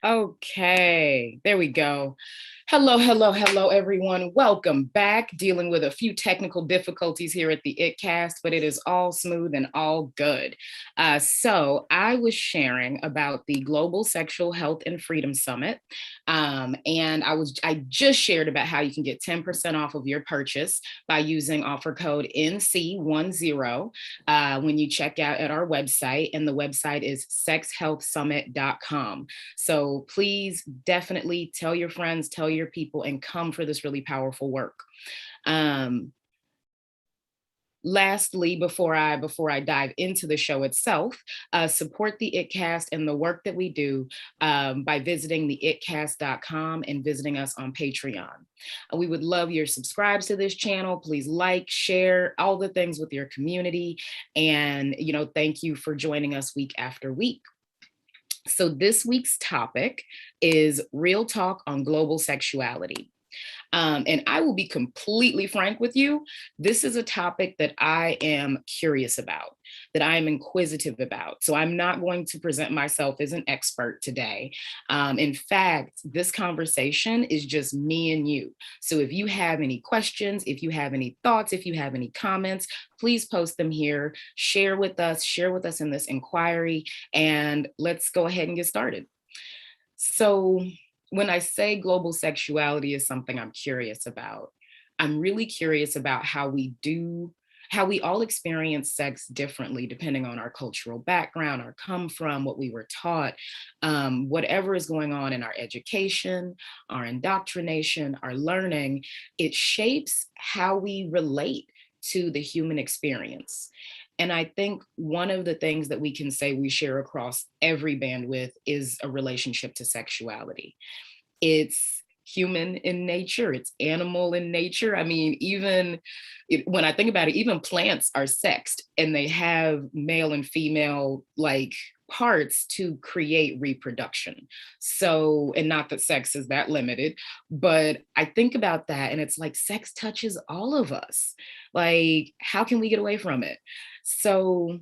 Okay, there we go. Hello, hello, hello, everyone. Welcome back. Dealing with a few technical difficulties here at the ItCast, but it is all smooth and all good. So I was sharing about the Global Sexual Health and Freedom Summit, and I just shared about how you can get 10% off of your purchase by using offer code NC10 when you check out at our website, and the website is sexhealthsummit.com. So please definitely tell your friends, tell your people, and come for this really powerful work. Um, Lastly, before I dive into the show itself, support the ItCast and the work that we do by visiting the itcast.com and visiting us on Patreon. We would love your subscribes to this channel. Please like, share, all the things with your community. And, thank you for joining us week after week. So this week's topic is real talk on global sexuality. And I will be completely frank with you. This is a topic that I am curious about, that I am inquisitive about. So I'm not going to present myself as an expert today. In fact, this conversation is just me and you. So if you have any questions, if you have any thoughts, if you have any comments, please post them here, share with us in this inquiry, and let's go ahead and get started. So when I say global sexuality is something I'm curious about, I'm really curious about how we all experience sex differently depending on our cultural background, our come from, what we were taught, whatever is going on in our education, our indoctrination, our learning. It shapes how we relate to the human experience. And I think one of the things that we can say we share across every bandwidth is a relationship to sexuality. It's human in nature, it's animal in nature. I mean, when I think about it, even plants are sexed and they have male and female like parts to create reproduction. So, and not that sex is that limited, but I think about that and it's like sex touches all of us. Like, how can we get away from it? So,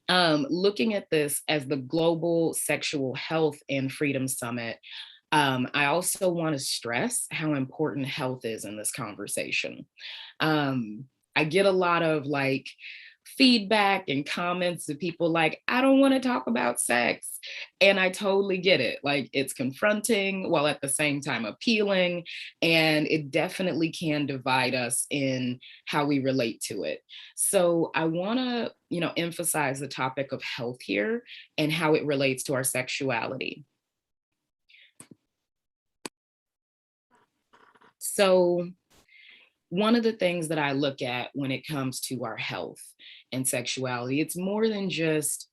looking at this as the Global Sexual Health and Freedom Summit, I also want to stress how important health is in this conversation. I get a lot of like feedback and comments of people like, I don't want to talk about sex. And I totally get it. Like, it's confronting while at the same time appealing. And it definitely can divide us in how we relate to it. So I want to, emphasize the topic of health here and how it relates to our sexuality. So one of the things that I look at when it comes to our health and sexuality, it's more than just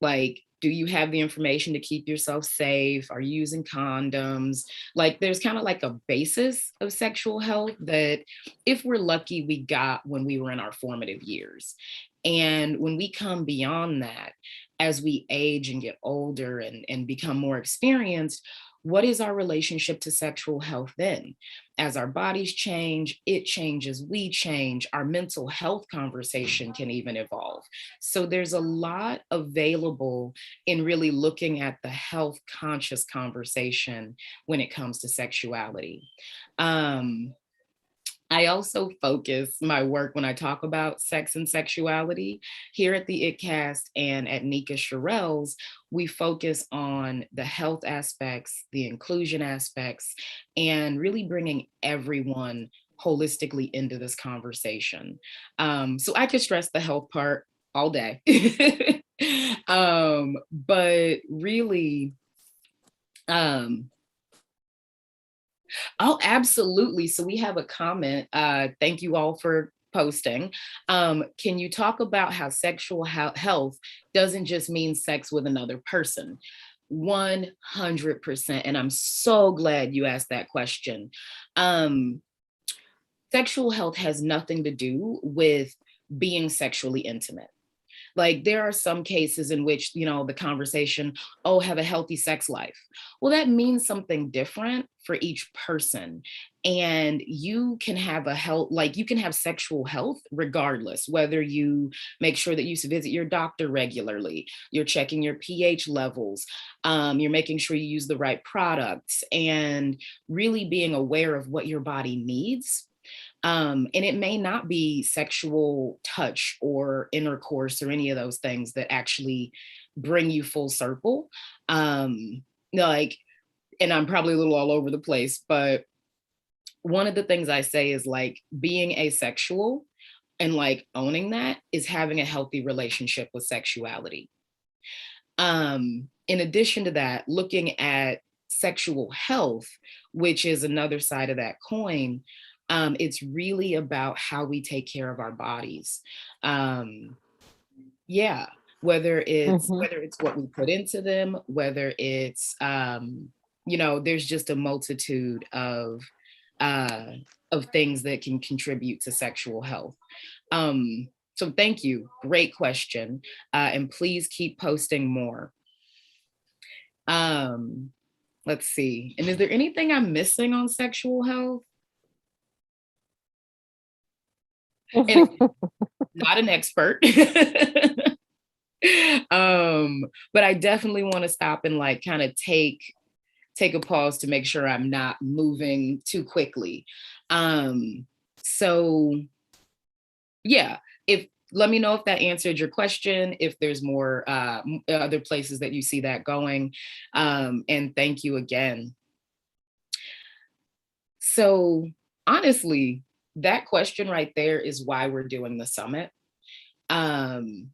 like, do you have the information to keep yourself safe? Are you using condoms? Like, there's kind of like a basis of sexual health that, if we're lucky, we got when we were in our formative years. And when we come beyond that, as we age and get older and become more experienced, what is our relationship to sexual health then? As our bodies change, it changes, we change, our mental health conversation can even evolve. So there's a lot available in really looking at the health conscious conversation when it comes to sexuality. I also focus my work when I talk about sex and sexuality here at the ItCast and at Nika Sherrell's. We focus on the health aspects, the inclusion aspects, and really bringing everyone holistically into this conversation. So I could stress the health part all day. But really, oh, absolutely. So we have a comment. Thank you all for posting. Can you talk about how sexual health doesn't just mean sex with another person? 100%. And I'm so glad you asked that question. Sexual health has nothing to do with being sexually intimate. Like there are some cases in which, the conversation, oh, have a healthy sex life. Well, that means something different for each person. And you can have you can have sexual health regardless, whether you make sure that you visit your doctor regularly, you're checking your pH levels, you're making sure you use the right products, and really being aware of what your body needs. And it may not be sexual touch or intercourse or any of those things that actually bring you full circle. Like, and I'm probably a little all over the place, but one of the things I say is like being asexual and like owning that is having a healthy relationship with sexuality. In addition to that, looking at sexual health, which is another side of that coin, it's really about how we take care of our bodies. Um, yeah, whether it's what we put into them, whether it's there's just a multitude uh, of things that can contribute to sexual health. So thank you, great question, and please keep posting more. Let's see. And is there anything I'm missing on sexual health? And not an expert. But I definitely want to stop and like kind of take a pause to make sure I'm not moving too quickly. So yeah, if let me know if that answered your question, if there's more other places that you see that going. And thank you again. So honestly, that question right there is why we're doing the summit. Um,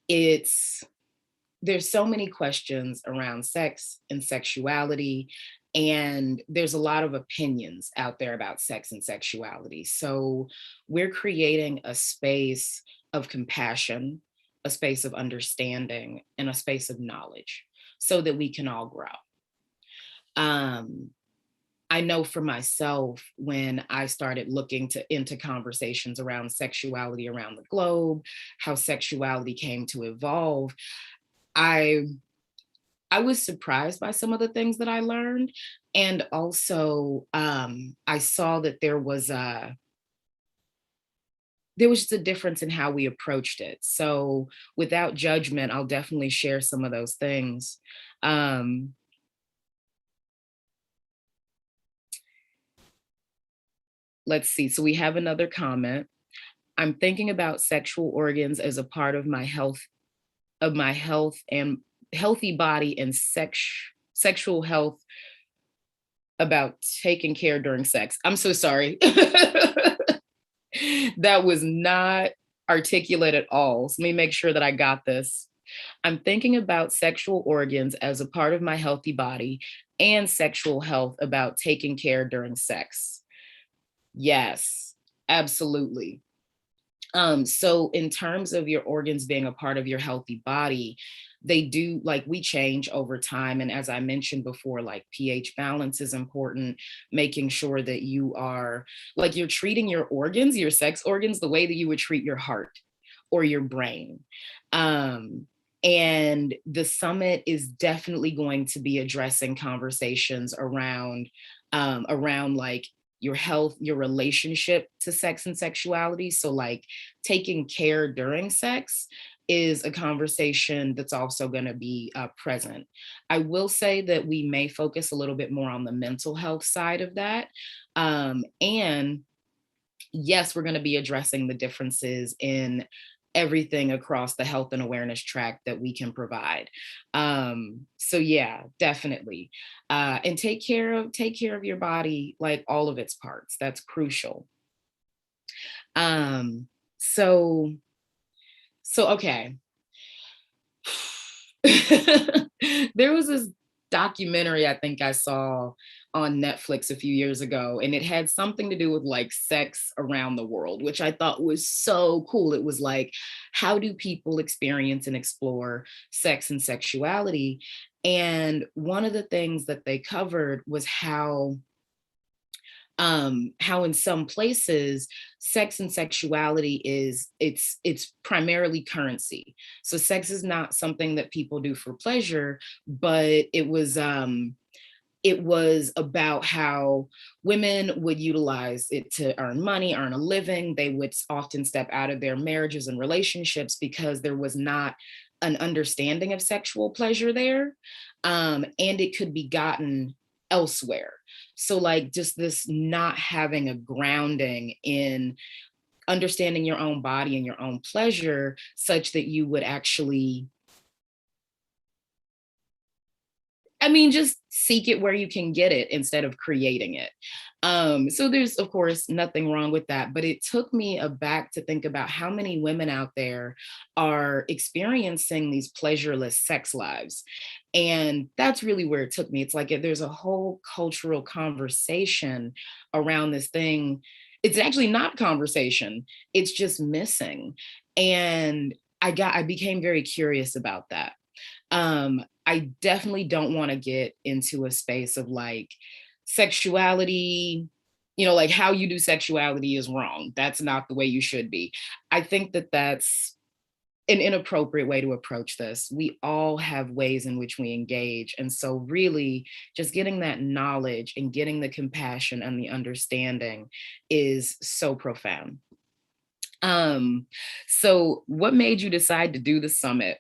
it's there's so many questions around sex and sexuality, and there's a lot of opinions out there about sex and sexuality. So we're creating a space of compassion, a space of understanding, and a space of knowledge so that we can all grow. Um, I know for myself, when I started looking into conversations around sexuality around the globe, how sexuality came to evolve, I I was surprised by some of the things that I learned, and also I saw that there was just a difference in how we approached it. So without judgment, I'll definitely share some of those things. Um, let's see. So we have another comment. I'm thinking about sexual organs as a part of my health and healthy body and sexual health about taking care during sex. I'm so sorry. That was not articulate at all. So let me make sure that I got this. I'm thinking about sexual organs as a part of my healthy body and sexual health about taking care during sex. Yes, absolutely. So in terms of your organs being a part of your healthy body, they do, like, we change over time. And as I mentioned before, like pH balance is important, making sure that you are like you're treating your organs, your sex organs, the way that you would treat your heart or your brain. Um, and the summit is definitely going to be addressing conversations around like your health, your relationship to sex and sexuality. So, like, taking care during sex is a conversation that's also going to be present. I will say that we may focus a little bit more on the mental health side of that. And yes, we're going to be addressing the differences in everything across the health and awareness track that we can provide. So yeah, definitely. And take care of your body, like all of its parts. That's crucial. Um, so okay. There was this documentary I think I saw on Netflix a few years ago, and it had something to do with like sex around the world, which I thought was so cool. It was like, how do people experience and explore sex and sexuality? And one of the things that they covered was how How in some places sex and sexuality is it's primarily currency. So sex is not something that people do for pleasure, but it was about how women would utilize it to earn money, earn a living. They would often step out of their marriages and relationships because there was not an understanding of sexual pleasure there. And it could be gotten elsewhere. So, like, just this not having a grounding in understanding your own body and your own pleasure, such that you would actually, I mean, just seek it where you can get it instead of creating it. So there's, of course, nothing wrong with that. But it took me aback to think about how many women out there are experiencing these pleasureless sex lives. And that's really where it took me. It's like there's a whole cultural conversation around this thing. It's actually not conversation, it's just missing. And I became very curious about that. I definitely don't want to get into a space of like sexuality, like how you do sexuality is wrong. That's not the way you should be. I think that that's an inappropriate way to approach this. We all have ways in which we engage. And so, really, just getting that knowledge and getting the compassion and the understanding is so profound. So, what made you decide to do the summit?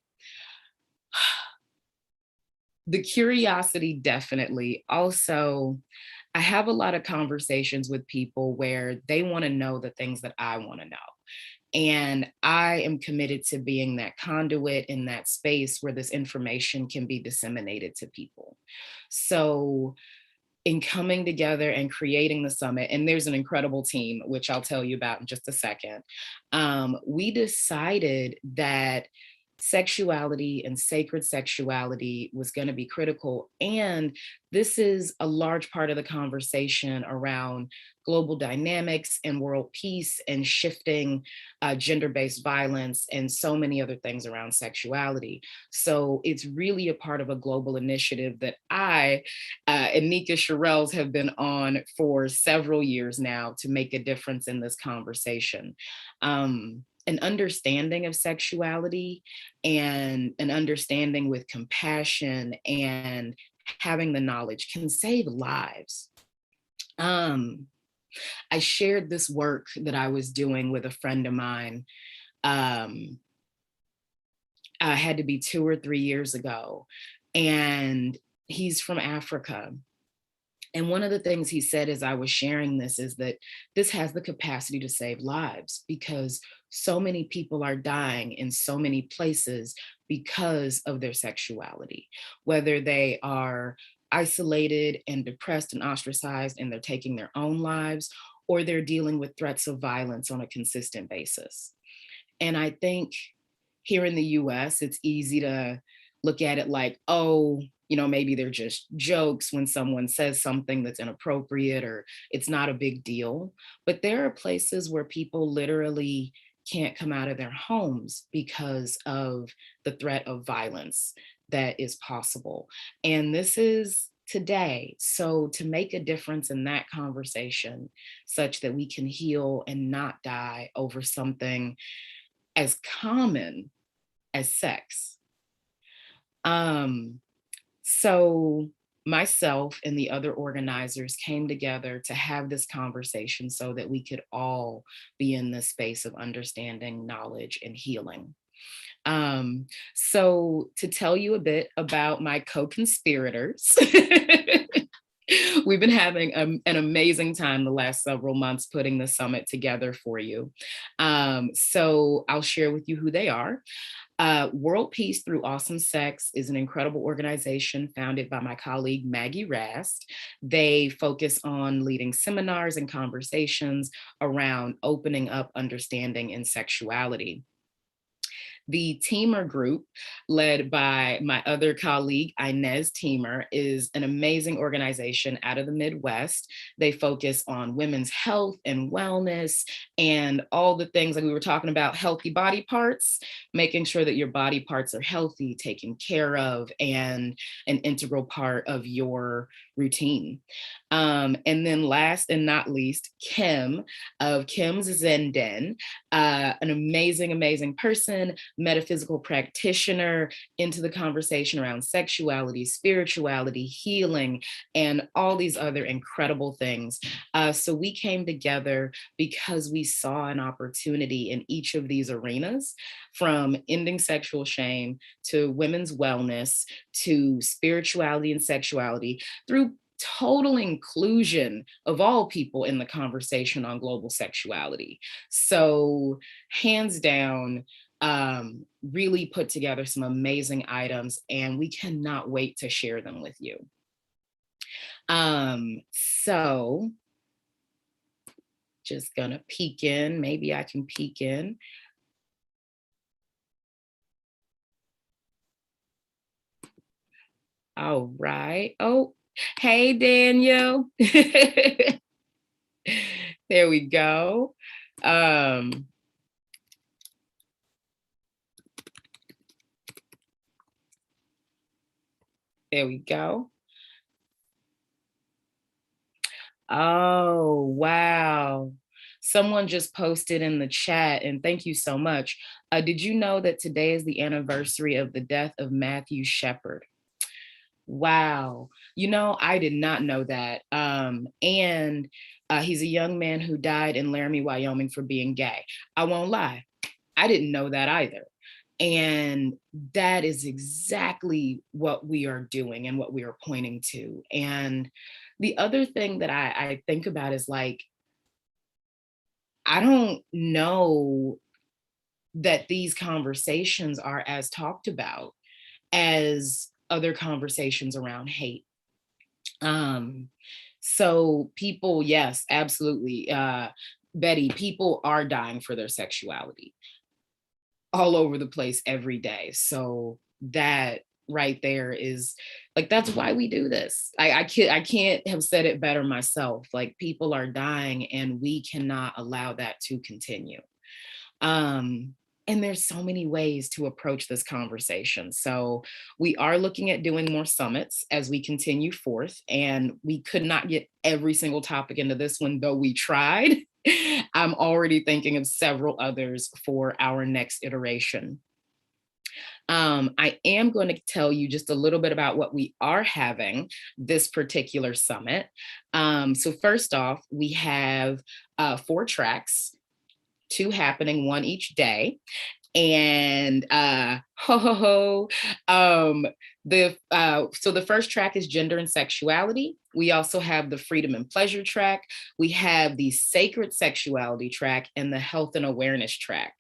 The curiosity, definitely. Also, I have a lot of conversations with people where they want to know the things that I want to know. And I am committed to being that conduit in that space where this information can be disseminated to people. So, in coming together and creating the summit, and there's an incredible team, which I'll tell you about in just a second, we decided that sexuality and sacred sexuality was going to be critical. And this is a large part of the conversation around global dynamics and world peace and shifting gender based violence and so many other things around sexuality. So it's really a part of a global initiative that I and Nika Sherrills have been on for several years now to make a difference in this conversation. An understanding of sexuality and an understanding with compassion and having the knowledge can save lives. Um, I shared this work that I was doing with a friend of mine. I had to be 2 or 3 years ago, and he's from Africa. And one of the things he said as I was sharing this is that this has the capacity to save lives because so many people are dying in so many places because of their sexuality, whether they are isolated and depressed and ostracized and they're taking their own lives, or they're dealing with threats of violence on a consistent basis. And I think here in the US, it's easy to look at it like, oh, maybe they're just jokes when someone says something that's inappropriate or it's not a big deal. But there are places where people literally can't come out of their homes because of the threat of violence that is possible. And this is today. So to make a difference in that conversation such that we can heal and not die over something as common as sex. So myself and the other organizers came together to have this conversation so that we could all be in this space of understanding, knowledge, and healing. So to tell you a bit about my co-conspirators, we've been having an amazing time the last several months putting the summit together for you. So I'll share with you who they are. World Peace Through Awesome Sex is an incredible organization founded by my colleague Maggie Rast. They focus on leading seminars and conversations around opening up understanding in sexuality. The Teamer Group, led by my other colleague, Inez Teamer, is an amazing organization out of the Midwest. They focus on women's health and wellness and all the things like we were talking about, healthy body parts, making sure that your body parts are healthy, taken care of, and an integral part of your routine. And then last and not least, Kim of Kim's Zen Den, an amazing, amazing person, metaphysical practitioner, into the conversation around sexuality, spirituality, healing, and all these other incredible things. So we came together because we saw an opportunity in each of these arenas, from ending sexual shame to women's wellness to spirituality and sexuality, through total inclusion of all people in the conversation on global sexuality. So, hands down, really put together some amazing items, and we cannot wait to share them with you. So, just gonna peek in. Maybe I can peek in. All right. Oh, hey, Daniel. There we go. There we go. Oh, wow. Someone just posted in the chat, and thank you so much. Did you know that today is the anniversary of the death of Matthew Shepard? Wow. I did not know that. And he's a young man who died in Laramie, Wyoming for being gay. I won't lie, I didn't know that either. And that is exactly what we are doing and what we are pointing to. And the other thing that I think about is like, I don't know that these conversations are as talked about as other conversations around hate. Um, so people, yes, absolutely. Betty, people are dying for their sexuality all over the place every day. So that right there is like, that's why we do this. I can't have said it better myself. Like, people are dying and we cannot allow that to continue. Um, and there's so many ways to approach this conversation. So we are looking at doing more summits as we continue forth, and we could not get every single topic into this one, though we tried. I'm already thinking of several others for our next iteration. I am going to tell you just a little bit about what we are having this particular summit. So first off, we have 4 tracks, 2 happening, 1 each day. And ho ho ho. So the first track is gender and sexuality. We also have the freedom and pleasure track. We have the sacred sexuality track and the health and awareness track.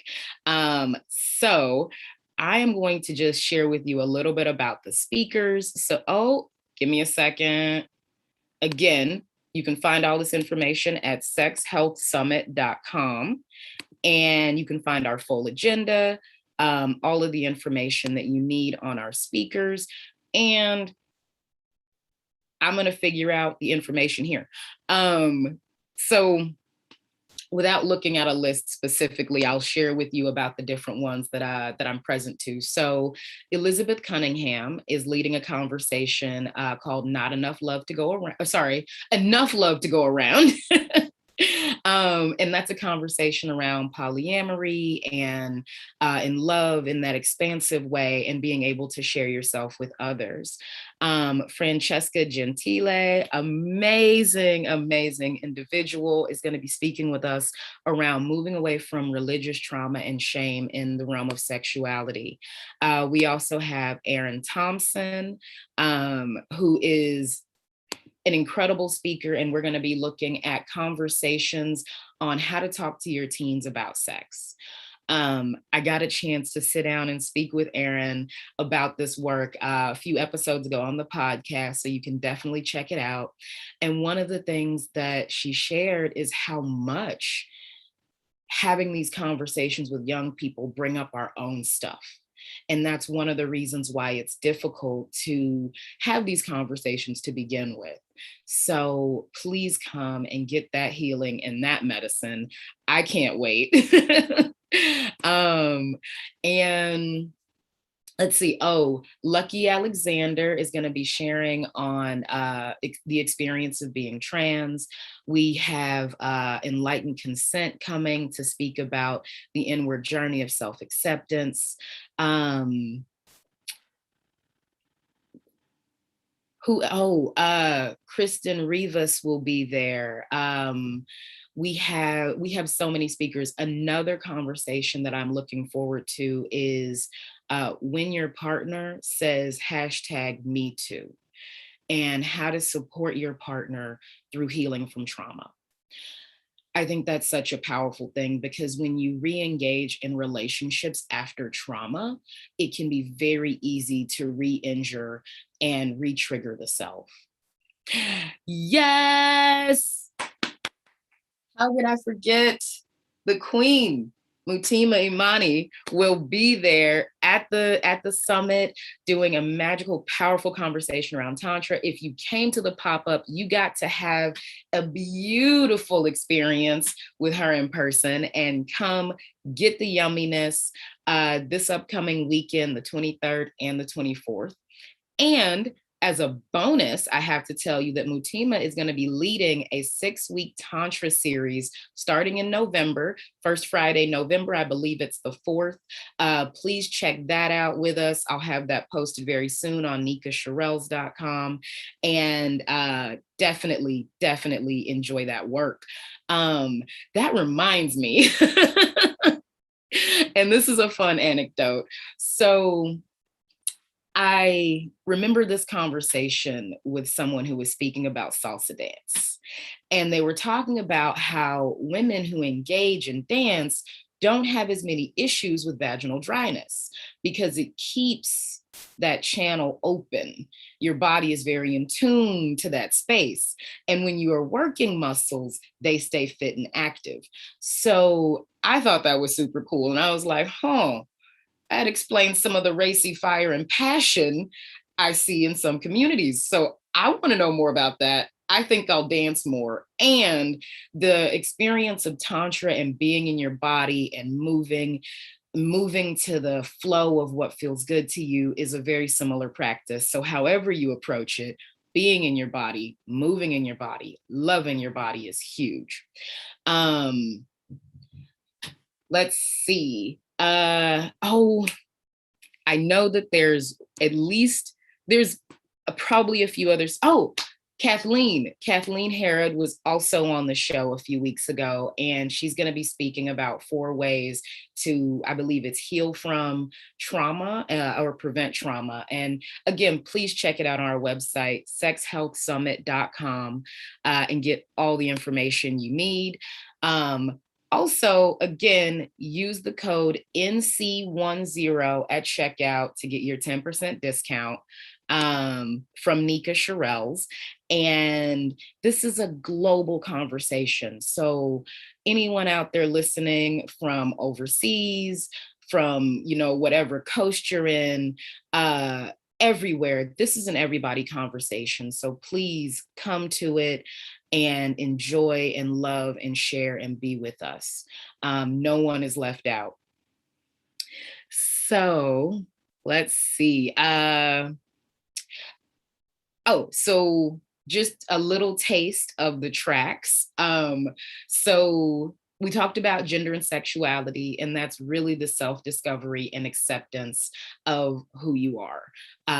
So I am going to just share with you a little bit about the speakers. So, give me a second. Again, you can find all this information at sexhealthsummit.com. And you can find our full agenda, all of the information that you need on our speakers. And I'm going to figure out the information here. So without looking at a list specifically, I'll share with you about the different ones that I'm present to. So Elizabeth Cunningham is leading a conversation called "Not Enough Love to Go Around." Sorry, Enough Love to Go Around. And that's a conversation around polyamory and in love in that expansive way, and being able to share yourself with others. Francesca Gentile, amazing, amazing individual, is going to be speaking with us around moving away from religious trauma and shame in the realm of sexuality. We also have Erin Thompson, who is an incredible speaker, and we're going to be looking at conversations on how to talk to your teens about sex. I got a chance to sit down and speak with Erin about this work a few episodes ago on the podcast, so you can definitely check it out. And one of the things that she shared is how much having these conversations with young people bring up our own stuff. And that's one of the reasons why it's difficult to have these conversations to begin with. So please come and get that healing and that medicine. I can't wait. um, and let's see. Oh, Lucky Alexander is going to be sharing on the experience of being trans. We have Enlightened Consent coming to speak about the inward journey of self acceptance. Kristen Rivas will be there. We have so many speakers. Another conversation that I'm looking forward to is when your partner says #MeToo, and how to support your partner through healing from trauma. I think that's such a powerful thing, because when you re-engage in relationships after trauma, it can be very easy to re-injure and re-trigger the self. Yes! How could I forget the queen? Mutima Imani will be there at the summit doing a magical, powerful conversation around Tantra. If you came to the pop-up, you got to have a beautiful experience with her in person, and come get the yumminess this upcoming weekend, the 23rd and the 24th. And as a bonus, I have to tell you that Mutima is going to be leading a 6-week Tantra series starting in November, first Friday, November, I believe it's the 4th. Please check that out with us. I'll have that posted very soon on nikashirels.com. And definitely enjoy that work. That reminds me, and this is a fun anecdote. So I remember this conversation with someone who was speaking about salsa dance. And they were talking about how women who engage in dance don't have as many issues with vaginal dryness because it keeps that channel open. Your body is very in tune to that space. And when you are working muscles, they stay fit and active. So I thought that was super cool. And I was like, that explains some of the racy fire and passion I see in some communities. So I want to know more about that. I think I'll dance more. And the experience of Tantra and being in your body and moving to the flow of what feels good to you is a very similar practice. So however you approach it, being in your body, moving in your body, loving your body is huge. Let's see. I know that there's probably a few others. Oh, Kathleen Herod was also on the show a few weeks ago, and she's going to be speaking about 4 ways to, I believe it's heal from trauma or prevent trauma. And again, please check it out on our website, sexhealthsummit.com, and get all the information you need. Also, again, use the code NC10 at checkout to get your 10% discount from Nika Shirelles. And this is a global conversation. So anyone out there listening from overseas, from, whatever coast you're in, everywhere, this is an everybody conversation. So please come to it and enjoy and love and share and be with us. No one is left out. So let's see. So just a little taste of the tracks. So we talked about gender and sexuality, and that's really the self-discovery and acceptance of who you are,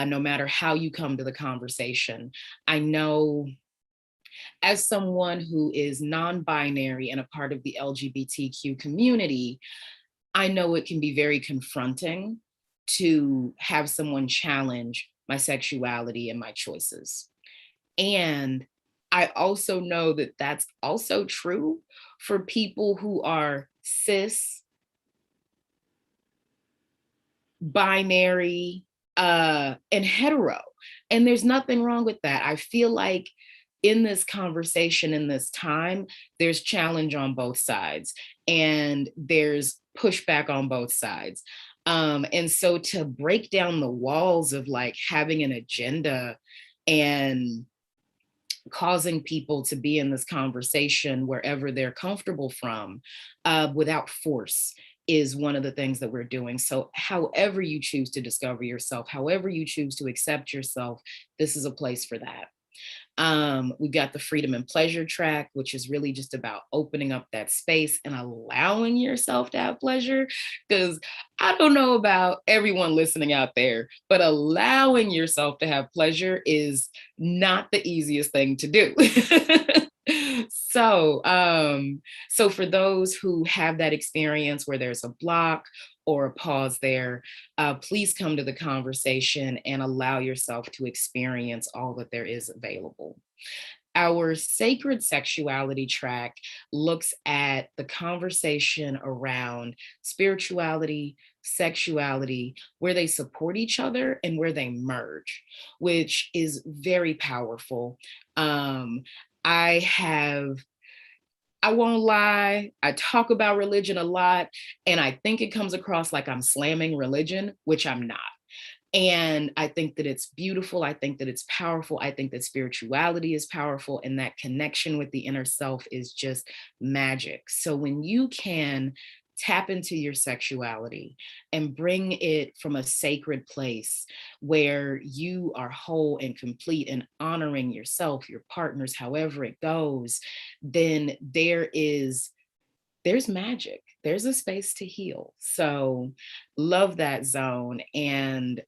no matter how you come to the conversation. I know, as someone who is non-binary and a part of the LGBTQ community, I know it can be very confronting to have someone challenge my sexuality and my choices. And I also know that that's also true for people who are cis, binary, and hetero. And there's nothing wrong with that. I feel like in this conversation, in this time, there's challenge on both sides. and there's pushback on both sides. And so to break down the walls of like having an agenda and causing people to be in this conversation wherever they're comfortable from, without force, is one of the things that we're doing. So however you choose to discover yourself, however you choose to accept yourself, this is a place for that. We've got the freedom and pleasure track, which is really just about opening up that space and allowing yourself to have pleasure. Because I don't know about everyone listening out there, but allowing yourself to have pleasure is not the easiest thing to do. So for those who have that experience where there's a block or a pause there, please come to the conversation and allow yourself to experience all that there is available. Our sacred sexuality track looks at the conversation around spirituality, sexuality, where they support each other and where they merge, which is very powerful. Um, I have I won't lie, I talk about religion a lot, and I think it comes across like I'm slamming religion, which I'm not. And I think that it's beautiful. I think that it's powerful. I think that spirituality is powerful, and that connection with the inner self is just magic. So when you can tap into your sexuality and bring it from a sacred place where you are whole and complete and honoring yourself, your partners, however it goes, then there's magic. There's a space to heal. So love that zone. And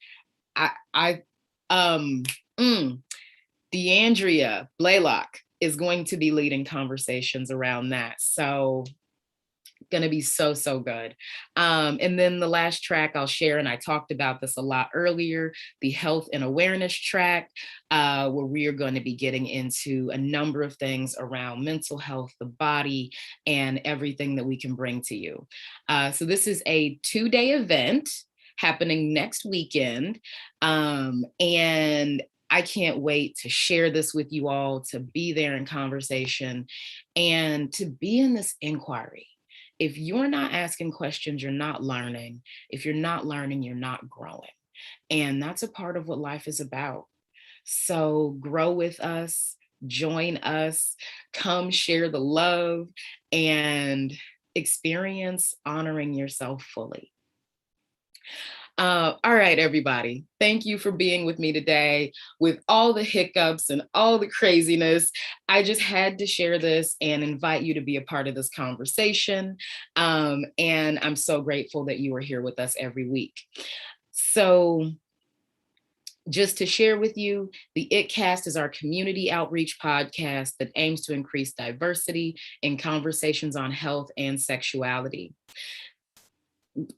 I um mm, DeAndrea Blaylock is going to be leading conversations around that. So going to be so, so good. And then the last track I'll share, and I talked about this a lot earlier, the health and awareness track, where we are going to be getting into a number of things around mental health, the body, and everything that we can bring to you. So this is a 2-day event happening next weekend. And I can't wait to share this with you all, to be there in conversation, and to be in this inquiry. If you're not asking questions, you're not learning. If you're not learning, you're not growing. And that's a part of what life is about. So grow with us, join us, come share the love, and experience honoring yourself fully. All right, everybody. Thank you for being with me today. With all the hiccups and all the craziness, I just had to share this and invite you to be a part of this conversation. And I'm so grateful that you are here with us every week. So, just to share with you, the ItCast is our community outreach podcast that aims to increase diversity in conversations on health and sexuality.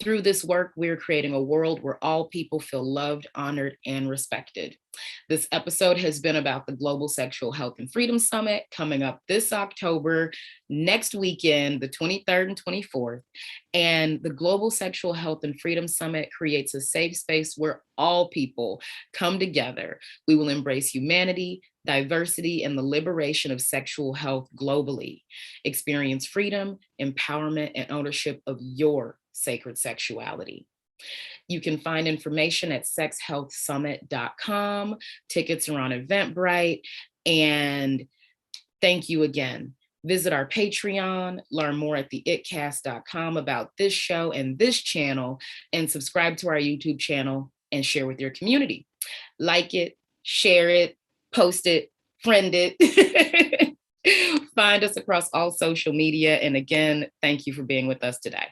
Through this work, we're creating a world where all people feel loved, honored, and respected. This episode has been about the Global Sexual Health and Freedom Summit coming up this October, next weekend, the 23rd and 24th. And the Global Sexual Health and Freedom Summit creates a safe space where all people come together. We will embrace humanity, diversity, and the liberation of sexual health globally. Experience freedom, empowerment, and ownership of your sacred sexuality. You can find information at sexhealthsummit.com. Tickets are on Eventbrite. And thank you again. Visit our Patreon, learn more at theitcast.com about this show and this channel, and subscribe to our YouTube channel and share with your community. Like it, share it, post it, friend it. Find us across all social media. And again, thank you for being with us today.